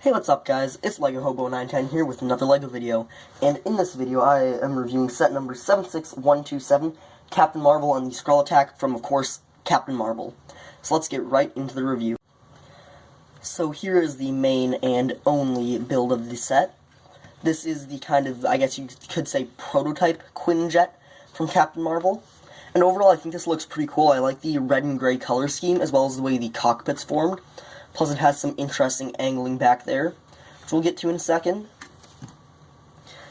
Hey, what's up guys, it's LEGO Hobo 910 here with another LEGO video, and in this video I am reviewing set number 76127, Captain Marvel and the Skrull attack from, of course, Captain Marvel. So let's get right into the review. So here is the main and only build of the set. This is the kind of, I guess you could say, prototype Quinjet from Captain Marvel. And overall I think this looks pretty cool. I like the red and gray color scheme as well as the way the cockpit's formed. Plus it has some interesting angling back there, which we'll get to in a second.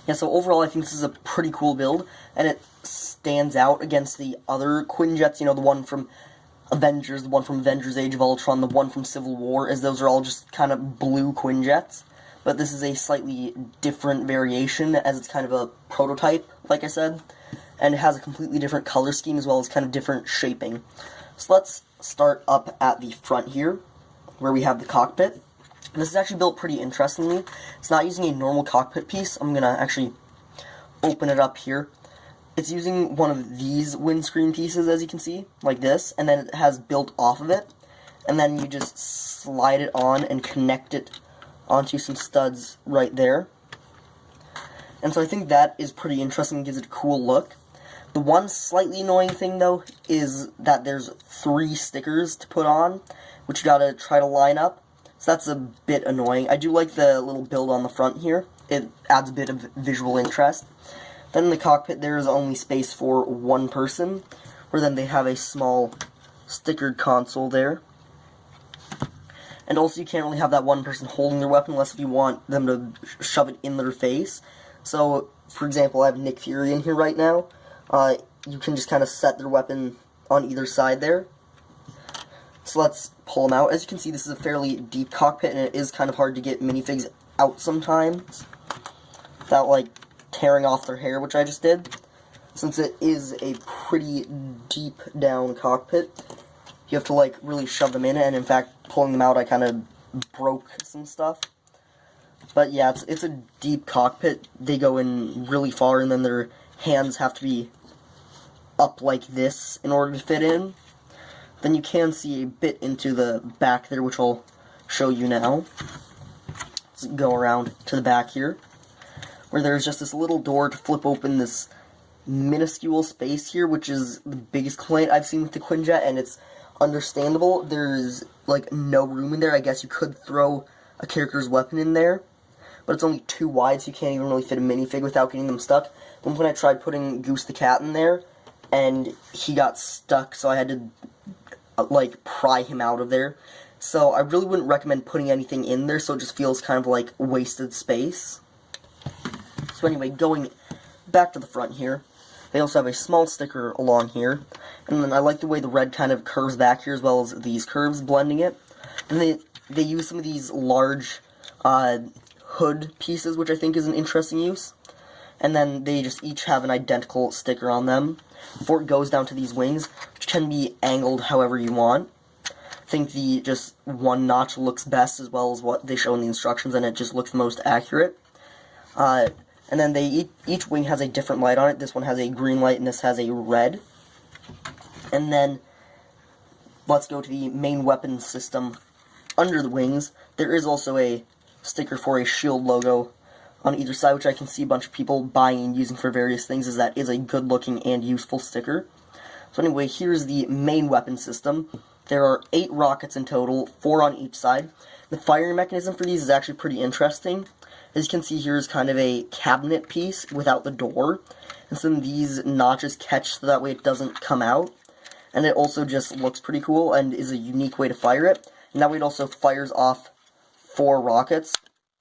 Yeah, so overall I think this is a pretty cool build, and it stands out against the other Quinjets, you know, the one from Avengers, the one from Avengers Age of Ultron, the one from Civil War, as those are all just kind of blue Quinjets. But this is a slightly different variation, as it's kind of a prototype, like I said, and it has a completely different color scheme as well as kind of different shaping. So let's start up at the front here, where we have the cockpit. And this is actually built pretty interestingly. It's not using a normal cockpit piece. I'm gonna actually open it up here. It's using one of these windscreen pieces, as you can see, like this, and then it has built off of it, and then you just slide it on and connect it onto some studs right there. And so I think that is pretty interesting, gives it a cool look. The one slightly annoying thing, though, is that there's 3 stickers to put on, which you gotta try to line up. So that's a bit annoying. I do like the little build on the front here. It adds a bit of visual interest. Then in the cockpit there is only space for one person, where then they have a small stickered console there. And also you can't really have that one person holding their weapon unless you want them to shove it in their face. So, for example, I have Nick Fury in here right now. You can just kind of set their weapon on either side there. So let's pull them out. As you can see, this is a fairly deep cockpit, and it is kind of hard to get minifigs out sometimes without, like, tearing off their hair, which I just did. Since it is a pretty deep down cockpit, you have to, like, really shove them in, and in fact, pulling them out, I kind of broke some stuff. But yeah, it's a deep cockpit. They go in really far, and then their hands have to be up like this in order to fit in. Then you can see a bit into the back there, which I'll show you now. Let's go around to the back here, where there's just this little door to flip open this minuscule space here, which is the biggest complaint I've seen with the Quinjet, and it's understandable. There's, like, no room in there. I guess you could throw a character's weapon in there, but it's only too wide, so you can't even really fit a minifig without getting them stuck. One point I tried putting Goose the Cat in there, and he got stuck, so I had to like, pry him out of there. So I really wouldn't recommend putting anything in there, so it just feels kind of like wasted space. So anyway, going back to the front here, they also have a small sticker along here, and then I like the way the red kind of curves back here as well as these curves blending it. And they use some of these large hood pieces, which I think is an interesting use. And then they just each have an identical sticker on them before it goes down to these wings, which can be angled however you want. I think the just one notch looks best, as well as what they show in the instructions, and it just looks the most accurate. And then each wing has a different light on it. This one has a green light, and this has a red. And then let's go to the main weapon system under the wings. There is also a sticker for a shield logo on either side, which I can see a bunch of people buying and using for various things, as that is a good looking and useful sticker. So anyway, here's the main weapon system. There are 8 rockets in total, 4 on each side. The firing mechanism for these is actually pretty interesting. As you can see, here is kind of a cabinet piece without the door, and some of these notches catch so that way it doesn't come out. And it also just looks pretty cool and is a unique way to fire it. And that way it also fires off 4 rockets.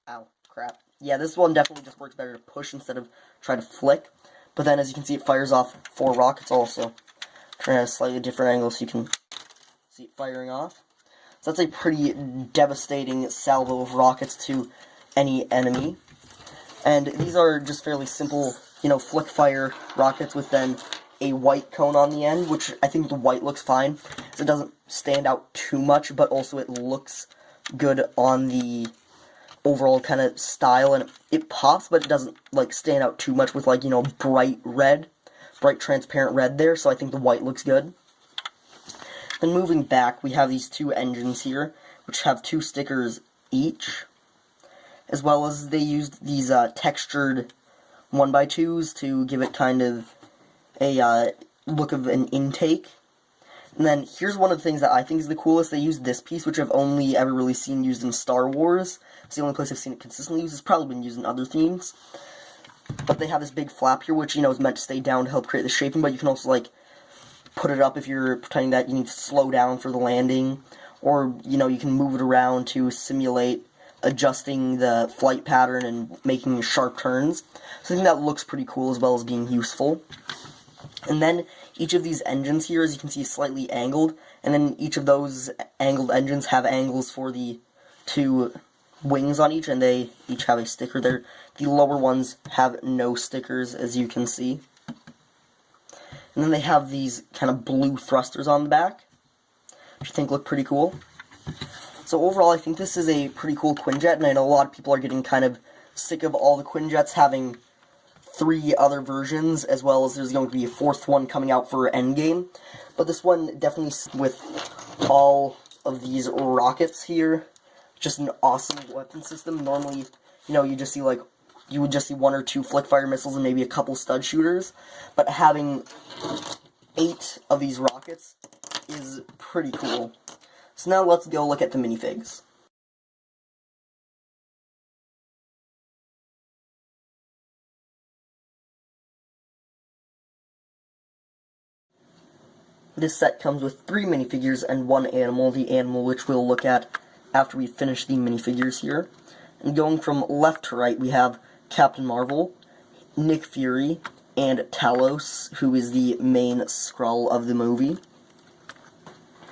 Ow, crap. Yeah, this one definitely just works better to push instead of try to flick. But then, as you can see, it fires off 4 rockets also. Trying at a slightly different angle so you can see it firing off. So that's a pretty devastating salvo of rockets to any enemy. And these are just fairly simple, you know, flick fire rockets with then a white cone on the end, which I think the white looks fine, so it doesn't stand out too much, but also it looks good on the overall kind of style, and it pops, but it doesn't, like, stand out too much with, like, you know, bright transparent red there, so I think the white looks good. Then moving back, we have these 2 engines here, which have 2 stickers each. as well as they used these textured 1x2s to give it kind of a look of an intake. And then here's one of the things that I think is the coolest. They used this piece, which I've only ever really seen used in Star Wars. It's the only place I've seen it consistently used. It's probably been used in other themes. But they have this big flap here, which, is meant to stay down to help create the shaping, but you can also, put it up if you're pretending that you need to slow down for the landing. Or, you can move it around to simulate adjusting the flight pattern and making sharp turns. So I think that looks pretty cool as well as being useful. And then each of these engines here, as you can see, is slightly angled, and then each of those angled engines have angles for the two wings on each, and they each have a sticker there. The lower ones have no stickers, as you can see. And then they have these kind of blue thrusters on the back, which I think look pretty cool. So overall, I think this is a pretty cool Quinjet, and I know a lot of people are getting kind of sick of all the Quinjets having 3 other versions, as well as there's going to be a 4th one coming out for Endgame. But this one definitely, with all of these rockets here, just an awesome weapon system. Normally, you would just see 1 or 2 flick fire missiles and maybe a couple stud shooters, but having 8 of these rockets is pretty cool. So now let's go look at the minifigs. This set comes with 3 minifigures and 1 animal, the animal which we'll look at after we finish the minifigures here. And going from left to right, we have Captain Marvel, Nick Fury, and Talos, who is the main Skrull of the movie.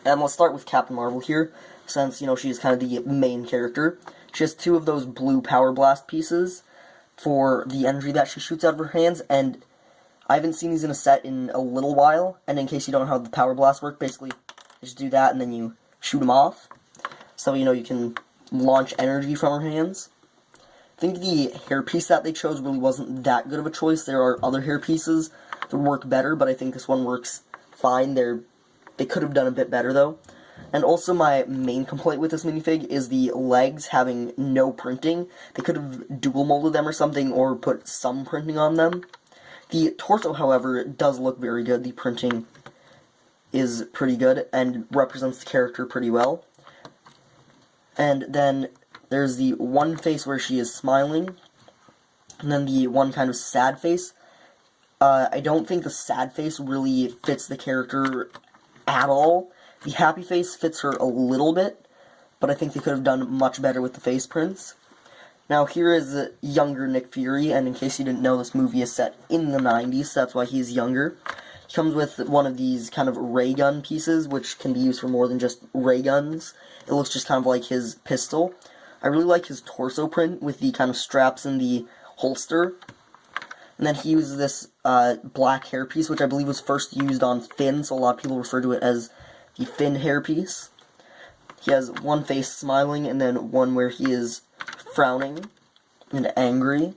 And let's start with Captain Marvel here, since, she is kind of the main character. She has 2 of those blue Power Blast pieces for the energy that she shoots out of her hands, and I haven't seen these in a set in a little while, and in case you don't know how the Power Blast work, basically, you just do that and then you shoot them off. So, you can launch energy from her hands. I think the hairpiece that they chose really wasn't that good of a choice. There are other hairpieces that would work better, but I think this one works fine. They could have done a bit better, though. And also my main complaint with this minifig is the legs having no printing. They could have dual molded them or something, or put some printing on them. The torso, however, does look very good. The printing is pretty good and represents the character pretty well. And then there's the one face where she is smiling, and then the one kind of sad face. I don't think the sad face really fits the character at all. The happy face fits her a little bit, but I think they could have done much better with the face prints. Now, here is younger Nick Fury, and in case you didn't know, this movie is set in the 90s, so that's why he's younger. He comes with one of these kind of ray gun pieces, which can be used for more than just ray guns. It looks just kind of like his pistol. I really like his torso print with the kind of straps in the holster. And then he uses this black hairpiece, which I believe was first used on Finn, so a lot of people refer to it as the Finn hairpiece. He has one face smiling, and then one where he is frowning and angry.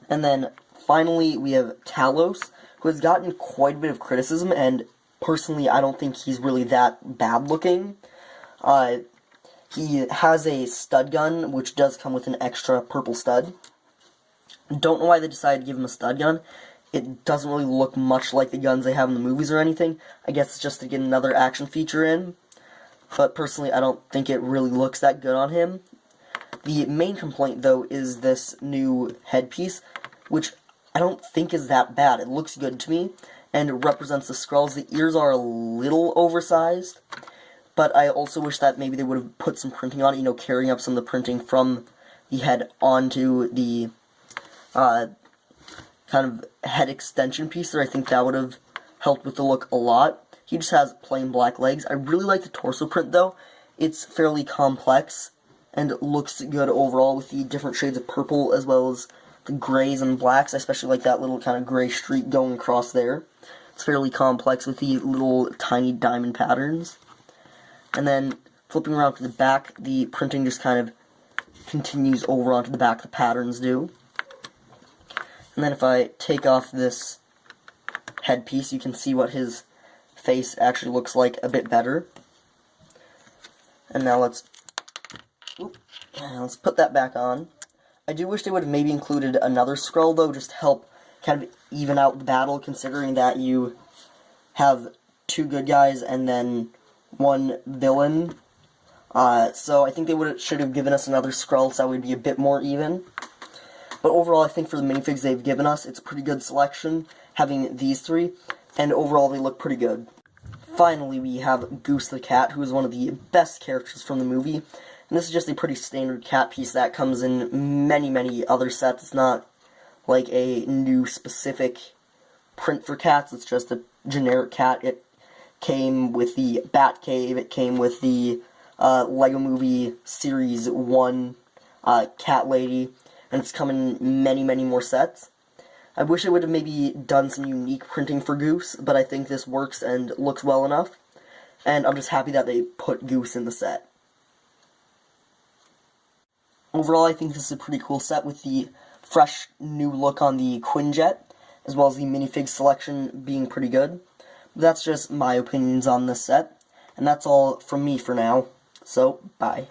And then finally we have Talos, who has gotten quite a bit of criticism, and personally I don't think he's really that bad looking. He has a stud gun, which does come with an extra purple stud. Don't know why they decided to give him a stud gun. It doesn't really look much like the guns they have in the movies or anything. I guess it's just to get another action feature in. But personally, I don't think it really looks that good on him. The main complaint, though, is this new headpiece, which I don't think is that bad. It looks good to me, and it represents the Skrulls. The ears are a little oversized, but I also wish that maybe they would have put some printing on it, carrying up some of the printing from the head onto the kind of head extension piece there. I think that would have helped with the look a lot. He just has plain black legs. I really like the torso print, though. It's fairly complex and looks good overall with the different shades of purple as well as the grays and blacks. I especially like that little kind of gray streak going across there. It's fairly complex with the little tiny diamond patterns. And then flipping around to the back, the printing just kind of continues over onto the back, the patterns do. And then if I take off this headpiece, you can see what his face actually looks like a bit better. And now let's Let's put that back on. I do wish they would have maybe included another Skrull, though, just to help kind of even out the battle, considering that you have 2 good guys and then 1 villain. So I think they should have given us another Skrull, so that would be a bit more even. But overall, I think for the minifigs they've given us, it's a pretty good selection, having these 3, and overall they look pretty good. Finally, we have Goose the Cat, who is one of the best characters from the movie. And this is just a pretty standard cat piece that comes in many, many other sets. It's not like a new specific print for cats, it's just a generic cat. It came with the Batcave, it came with the Lego Movie Series 1 Cat Lady, and it's come in many, many more sets. I wish it would have maybe done some unique printing for Goose, but I think this works and looks well enough. And I'm just happy that they put Goose in the set. Overall, I think this is a pretty cool set with the fresh new look on the Quinjet, as well as the minifig selection being pretty good. But that's just my opinions on this set, and that's all from me for now. So, bye.